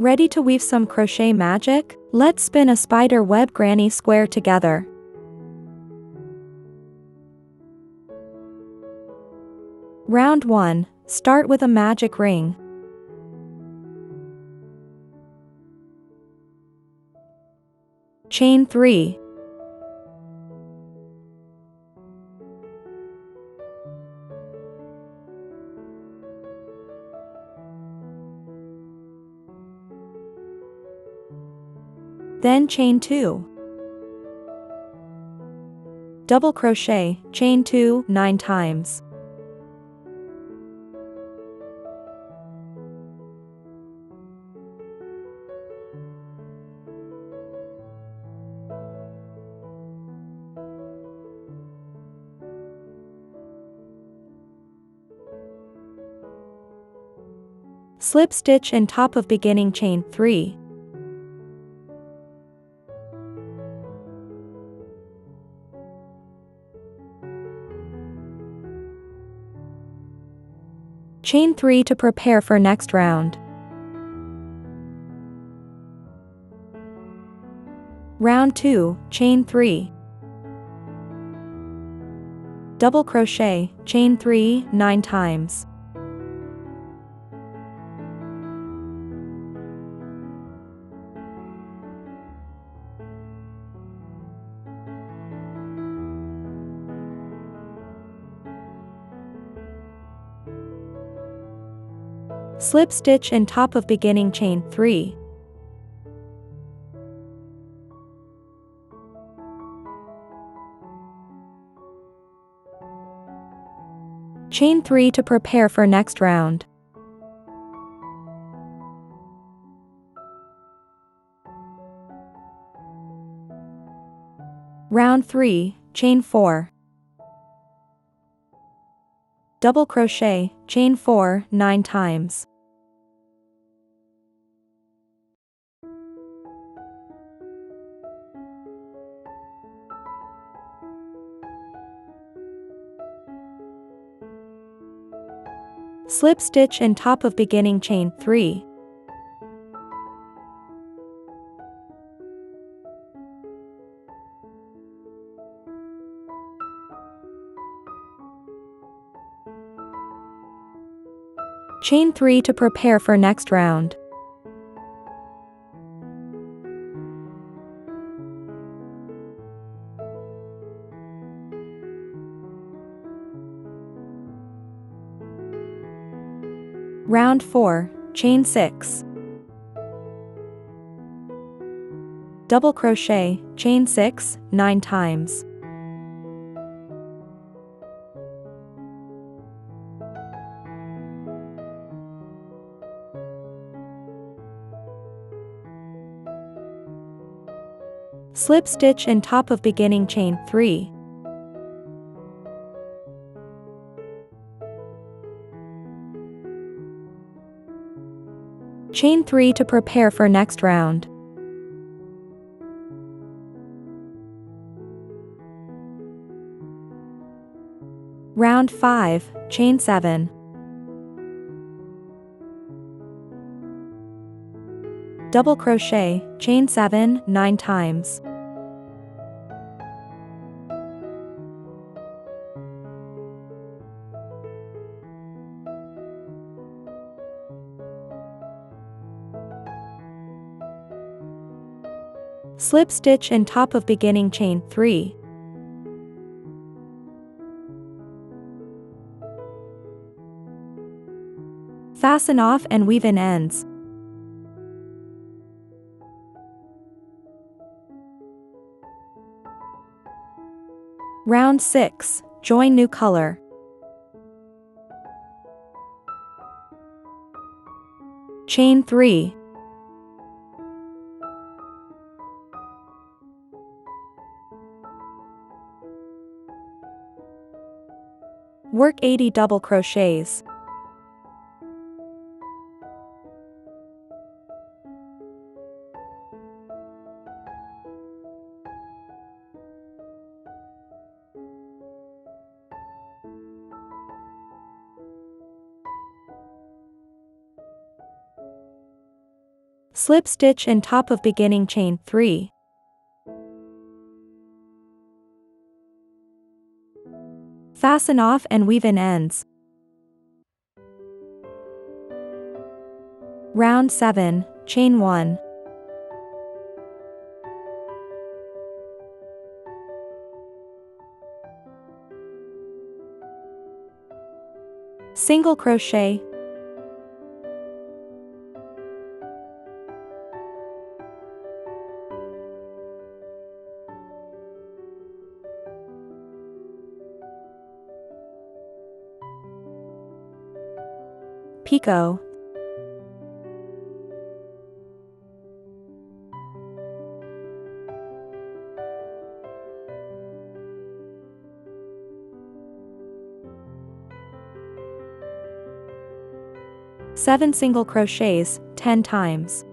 Ready to weave some crochet magic? Let's spin a spider web granny square together. Round 1. Start with a magic ring. Chain 3. Then chain 2. Double crochet, chain 2 9 times. Slip stitch in top of beginning chain 3. Chain 3 to prepare for next round. Round 2, chain 3. Double crochet, chain 3 9 times. Slip stitch in top of beginning chain 3. Chain 3 to prepare for next round. Round 3, chain 4. Double crochet, chain 4 9 times. Slip stitch in top of beginning chain 3. Chain 3 to prepare for next round. Round 4, chain 6. Double crochet, chain 6 9 times. Slip stitch in top of beginning chain 3. Chain 3 to prepare for next round. Round 5, chain 7. Double crochet, chain 7 9 times. Slip stitch in top of beginning chain 3. Fasten off and weave in ends. Round 6, join new color. Chain 3. Work 80 double crochets. Slip stitch in top of beginning chain 3. Fasten off and weave in ends. Round 7, chain 1. Single crochet. Picot. Seven single crochets, 10 times.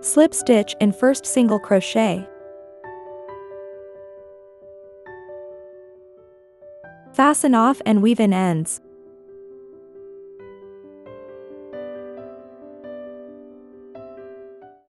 Slip stitch in first single crochet. Fasten off and weave in ends.